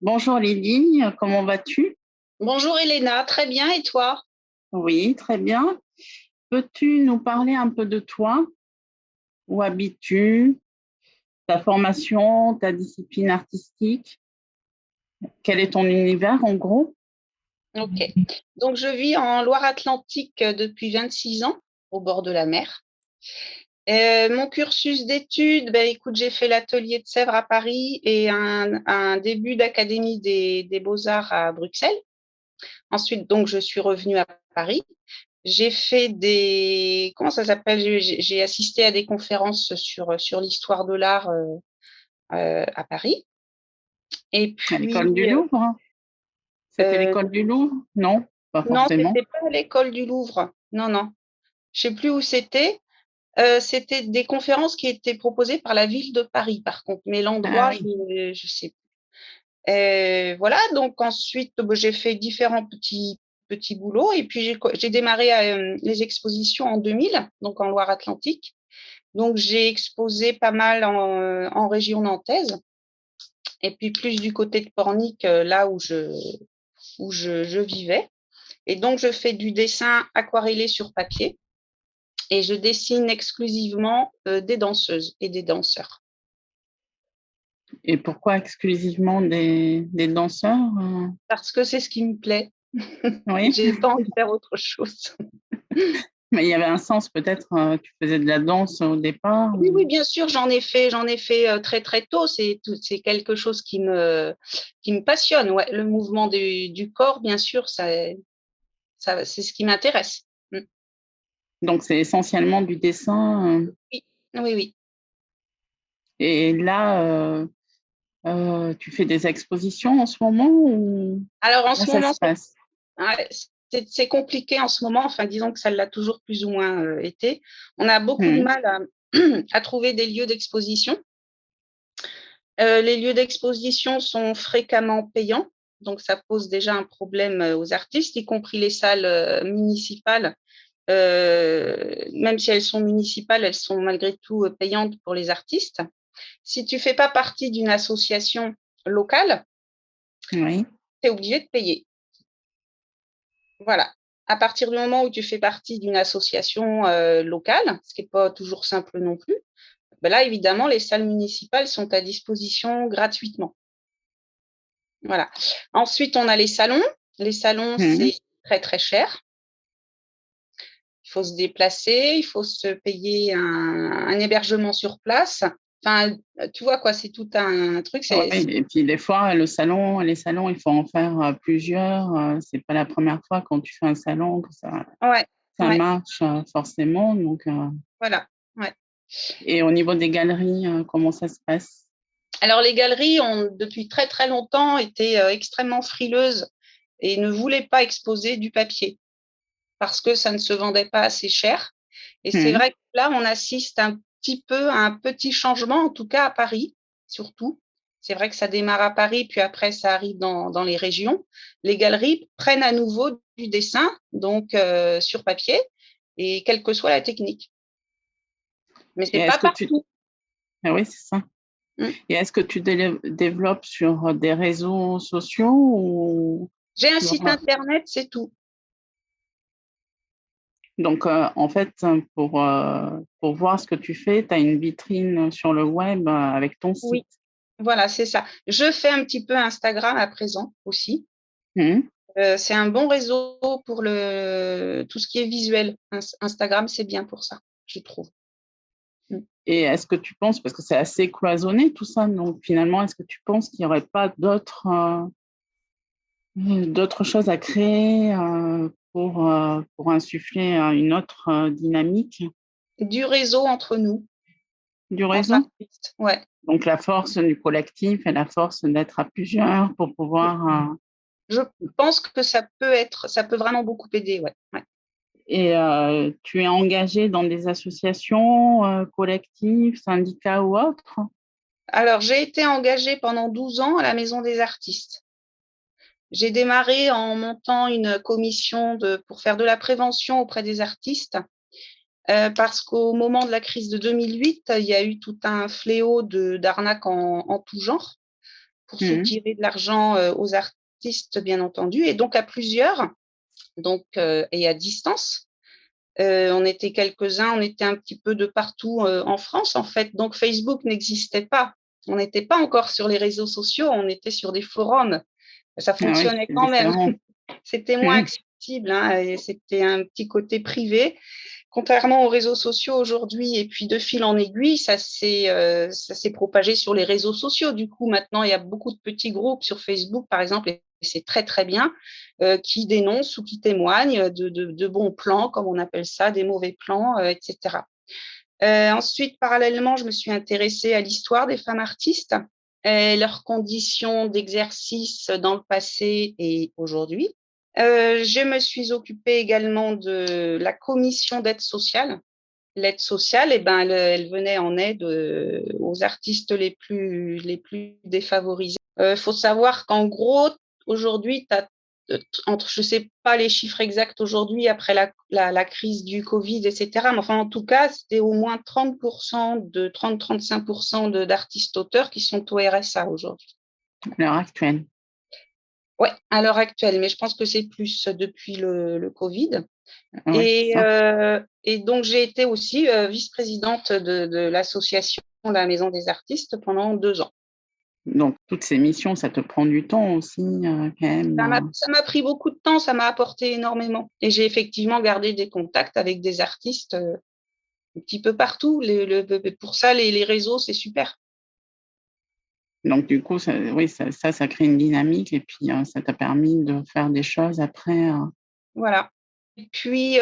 Bonjour Lydie, comment vas-tu? Bonjour Elena, très bien et toi? Oui, très bien. Peux-tu nous parler un peu de toi? Où habites-tu? Ta formation, ta discipline artistique? Quel est ton univers en gros? Ok. Donc je vis en Loire-Atlantique depuis 26 ans, au bord de la mer. Mon cursus d'études, ben, écoute, j'ai fait l'atelier de Sèvres à Paris et un début d'académie des beaux-arts à Bruxelles. Ensuite, donc, je suis revenue à Paris. J'ai fait comment ça s'appelle? J'ai assisté à des conférences sur l'histoire de l'art à Paris. Et À puis, l'école du Louvre, hein? C'était euh, l'école du Louvre? Non, pas non, forcément. c'était pas à l'école du Louvre. Non, non. Je sais plus où c'était. C'était des conférences qui étaient proposées par la ville de Paris, par contre. Mais Ah l'endroit, oui. je sais plus. Voilà. Donc ensuite, j'ai fait différents petits boulots. Et puis j'ai démarré les expositions en 2000, donc en Loire-Atlantique. Donc j'ai exposé pas mal en région nantaise. Et puis plus du côté de Pornic, là où je vivais. Et donc je fais du dessin aquarellé sur papier. Et je dessine exclusivement des danseuses et des danseurs. Et pourquoi exclusivement des danseurs? Parce que c'est ce qui me plaît. Oui, J'ai pas envie de faire autre chose. mais il y avait un sens peut-être, tu faisais de la danse au départ. Oui, oui, bien sûr, j'en ai fait très très tôt. C'est quelque chose qui me passionne. Ouais, le mouvement du corps, bien sûr, c'est ce qui m'intéresse. Mm. Donc c'est essentiellement du dessin. Oui, oui, oui. Et là, tu fais des expositions en ce moment ou Alors en comment ce ça moment, se passe? ouais, c'est compliqué en ce moment. Enfin, disons que ça l'a toujours plus ou moins été. On a beaucoup de Mhm. mal à trouver des lieux d'exposition. Les lieux d'exposition sont fréquemment payants, donc ça pose déjà un problème aux artistes, y compris les salles municipales. Même si elles sont municipales, elles sont malgré tout payantes pour les artistes. Si tu fais pas partie d'une association locale, Oui. tu es obligé de payer. Voilà. À partir du moment où tu fais partie d'une association locale, ce qui n'est pas toujours simple non plus, ben là, évidemment, les salles municipales sont à disposition gratuitement. Voilà. Ensuite, on a les salons. Les salons, Mhm. c'est très, très cher. Il faut se déplacer, il faut se payer un hébergement sur place. Enfin, tu vois quoi, c'est tout un truc. Ouais, et puis des fois, les salons, il faut en faire plusieurs. C'est pas la première fois quand tu fais un salon que Ouais, ça ouais, marche forcément. Donc, voilà. Ouais. et au niveau des galeries, comment ça se passe? Alors, les galeries ont, depuis très, très longtemps, été extrêmement frileuses et ne voulaient pas exposer du papier parce que ça ne se vendait pas assez cher. Et c'est Mhm. vrai que là, on assiste un petit peu à un petit changement, en tout cas à Paris, surtout. C'est vrai que ça démarre à Paris, puis après, ça arrive dans les régions. Les galeries prennent à nouveau du dessin, donc sur papier, et quelle que soit la technique. Mais Et c'est est-ce pas que tu... partout. Ah oui, c'est ça. Mm. Et est-ce que tu développes sur des réseaux sociaux ou J'ai un sur... site internet, c'est tout. Donc, en fait, pour voir ce que tu fais, tu as une vitrine sur le web avec ton site. Oui, voilà, c'est ça. Je fais un petit peu Instagram à présent aussi. Mhm. C'est un bon réseau pour tout ce qui est visuel. Instagram, c'est bien pour ça, je trouve. Mm. Et est-ce que tu penses, parce que c'est assez cloisonné tout ça, donc finalement, est-ce que tu penses qu'il n'y aurait pas d'autres choses à créer pour insuffler une autre dynamique Du réseau entre nous, du entre réseau? artistes. Ouais. Donc la force du collectif et la force d'être à plusieurs pour pouvoir... Je pense que ça peut vraiment beaucoup aider. Ouais. Ouais. et tu es engagé dans des associations, collectifs, syndicats ou autres? Alors, j'ai été engagée pendant 12 ans à la Maison des artistes. J'ai démarré en montant une commission pour faire de la prévention auprès des artistes, parce qu'au moment de la crise de 2008, il y a eu tout un fléau d'arnaques en tout genre. pour Mhm. soutirer de l'argent aux artistes, bien entendu, et donc à plusieurs, donc, et à distance. On était quelques-uns, on était un petit peu de partout en France, en fait. Donc, Facebook n'existait pas. On n'était pas encore sur les réseaux sociaux, on était sur des forums. Ça Ah oui, fonctionnait c'est quand même. différent. C'était moins Mhm. accessible, hein, et c'était un petit côté privé. Contrairement aux réseaux sociaux aujourd'hui, et puis de fil en aiguille, ça s'est propagé sur les réseaux sociaux. Du coup, maintenant, il y a beaucoup de petits groupes sur Facebook, par exemple, et c'est très, très bien, qui dénoncent ou qui témoignent de bons plans, comme on appelle ça, des mauvais plans, etc. Ensuite, parallèlement, je me suis intéressée à l'histoire des femmes artistes, et leurs conditions d'exercice dans le passé et aujourd'hui. Je me suis occupée également de la commission d'aide sociale. L'aide sociale, eh ben, elle venait en aide aux artistes les plus défavorisés. Faut savoir qu'en gros, aujourd'hui, tu as entre, je sais pas les chiffres exacts aujourd'hui après la crise du Covid, etc. Mais enfin, en tout cas, c'était au moins 30% de 30-35% d'artistes auteurs qui sont au RSA aujourd'hui. À l'heure actuelle. Ouais, à l'heure actuelle, mais je pense que c'est plus depuis le Covid. Oui, c'est ça. Et donc, j'ai été aussi vice-présidente de l'association La Maison des Artistes pendant 2 ans. Donc, toutes ces missions, ça te prend du temps aussi, quand même. Ça m'a pris beaucoup de temps, ça m'a apporté énormément. Et j'ai effectivement gardé des contacts avec des artistes un petit peu partout. Pour ça, les réseaux, c'est super. Donc, du coup, oui, ça crée une dynamique et puis ça t'a permis de faire des choses après. Voilà. Et puis,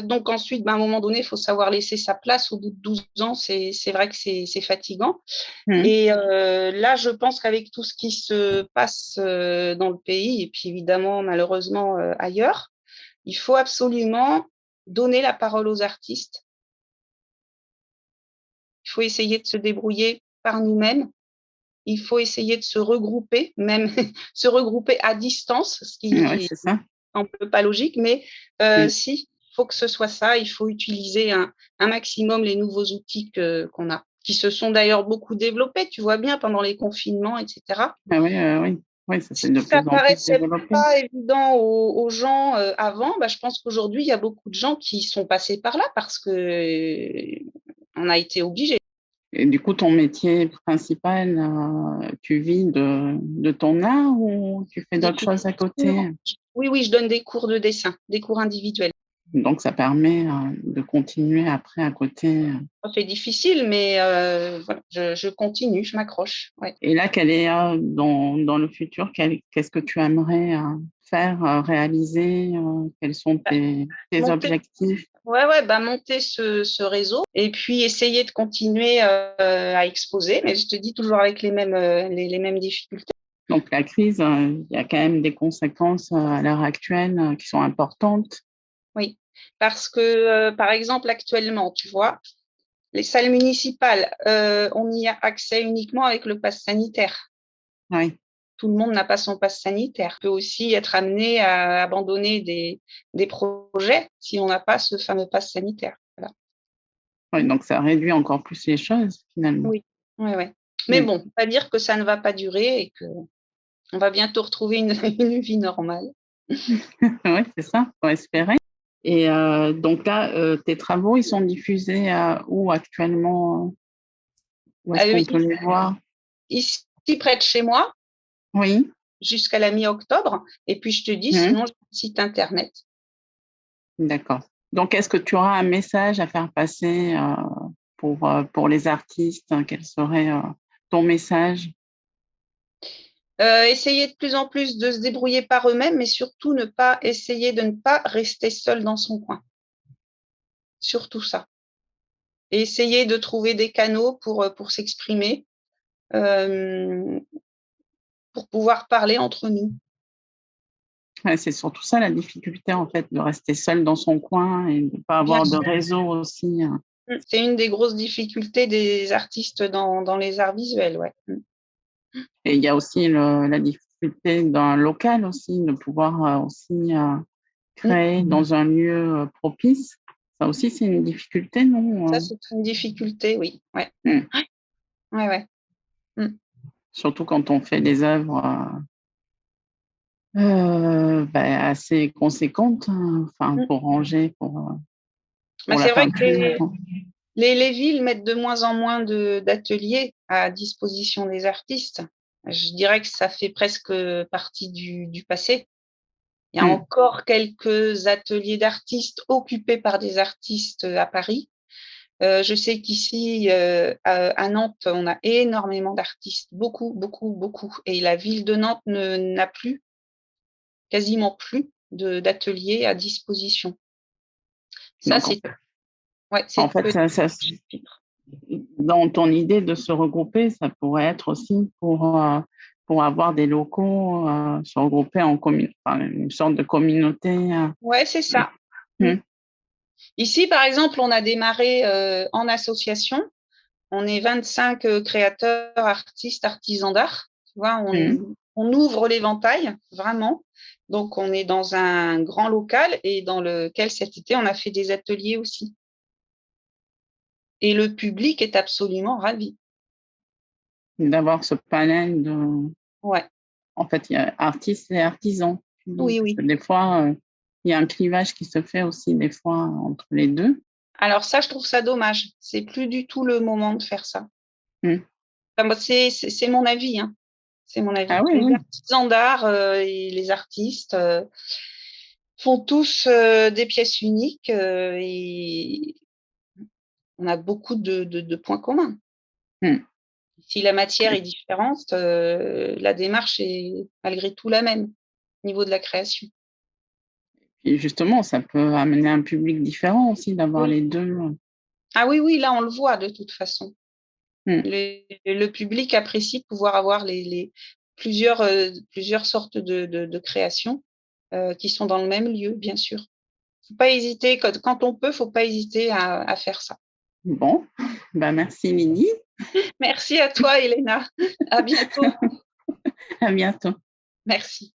donc ensuite, ben, à un moment donné, il faut savoir laisser sa place. Au bout de 12 ans, c'est vrai que c'est fatigant. Mhm. Et là, je pense qu'avec tout ce qui se passe dans le pays, et puis évidemment, malheureusement, ailleurs, il faut absolument donner la parole aux artistes. Il faut essayer de se débrouiller par nous-mêmes. Il faut essayer de se regrouper, même se regrouper à distance, ce Oui, qui c'est ça. un peu pas logique, mais Oui. si, il faut que ce soit ça. Il faut utiliser un maximum les nouveaux outils qu'on a, qui se sont d'ailleurs beaucoup développés, tu vois bien, pendant les confinements, etc. Ah oui, oui. Oui, ça s'est Si de ça plus en plus paraissait développé. pas évident aux gens avant, bah, je pense qu'aujourd'hui, il y a beaucoup de gens qui sont passés par là parce que on a été obligés. Et du coup, ton métier principal, tu vis de ton art ou tu fais Des d'autres cours. choses à Non. côté? Oui, oui, je donne des cours de dessin, des cours individuels. Donc, ça permet de continuer après à côté. C'est difficile, mais voilà, je continue, je m'accroche. Ouais. Et là, quel est dans le futur, qu'est-ce que tu aimerais faire, réaliser? Quels sont tes Monter, objectifs? ouais, bah, monter ce réseau et puis essayer de continuer à exposer, mais je te dis toujours avec les mêmes difficultés. Donc, la crise, il y a quand même des conséquences à l'heure actuelle qui sont importantes. Oui, parce que par exemple actuellement, tu vois, les salles municipales, on y a accès uniquement avec le pass sanitaire. Oui. Tout le monde n'a pas son pass sanitaire. On peut aussi être amené à abandonner des projets si on n'a pas ce fameux pass sanitaire. Voilà. Ouais, donc ça réduit encore plus les choses finalement. Oui, ouais, ouais. Mais Mm. bon, pas dire que ça ne va pas durer et que on va bientôt retrouver une, une vie normale. Oui, c'est ça, faut espérer. Et donc là, tes travaux, ils sont diffusés où actuellement? Où est-ce qu'on peut les voir? Ici, près de chez moi, Oui. jusqu'à la mi-octobre. Et puis, je te dis, Mhm. sinon, j'ai un site internet. D'accord. Donc, est-ce que tu auras un message à faire passer pour les artistes? Quel serait ton message? Essayer de plus en plus de se débrouiller par eux-mêmes, mais surtout ne pas essayer de ne pas rester seul dans son coin. Surtout ça. Et essayer de trouver des canaux pour s'exprimer, euh, pour pouvoir parler entre nous. Ouais, c'est surtout ça la difficulté, en fait, de rester seul dans son coin et de ne pas Bien avoir de sûr. réseau aussi. C'est une des grosses difficultés des artistes dans les arts visuels, ouais. Et il y a aussi la difficulté d'un local aussi, de pouvoir aussi créer dans un lieu propice. Ça aussi, c'est une difficulté, Ça, non? c'est une difficulté, oui. Ouais. Mm. Ouais, ouais. surtout quand on fait des œuvres assez conséquentes, hein, enfin, Mm. pour ranger, Mais pour la c'est vrai que peinture. les villes mettent de moins en moins d'ateliers à disposition des artistes. Je dirais que ça fait presque partie du passé. Il y a Mm. encore quelques ateliers d'artistes occupés par des artistes à Paris. Je sais qu'ici, à Nantes, on a énormément d'artistes, beaucoup, beaucoup, beaucoup. Et la ville de Nantes n'a plus, quasiment plus, d'ateliers à disposition. Ça, Donc, c'est ouais, en c'est fait, peut dans ton idée de se regrouper, ça pourrait être aussi pour avoir des locaux, se regrouper enfin, une sorte de communauté. Ouais, c'est ça. Mm. Mm. Ici, par exemple, on a démarré en association. On est 25 créateurs, artistes, artisans d'art. Tu vois, Mm. on ouvre l'éventail, vraiment. Donc, on est dans un grand local et dans lequel cet été, on a fait des ateliers aussi. Et le public est absolument ravi. D'avoir ce panel de. Ouais, En fait, il y a artistes et artisans. oui, Parce oui. que des fois, il y a un clivage qui se fait aussi des fois entre les deux. Alors ça, je trouve ça dommage. C'est plus du tout le moment de faire ça. Mm. Enfin, moi, c'est mon avis, hein. C'est mon Ah avis. oui, Les oui. artisans d'art et les artistes font tous des pièces uniques et on a beaucoup de points communs. Mm. Si la matière est différente, la démarche est malgré tout la même au niveau de la création. Et justement, ça peut amener un public différent aussi d'avoir Oui. les deux. Ah oui, oui, là, on le voit de toute façon. Mm. Le public apprécie de pouvoir avoir plusieurs sortes de créations qui sont dans le même lieu, bien sûr. Faut pas hésiter, quand on peut, faut pas hésiter à faire ça. Bon, merci Lydie. Merci à toi, Elena. À bientôt. À bientôt. Merci.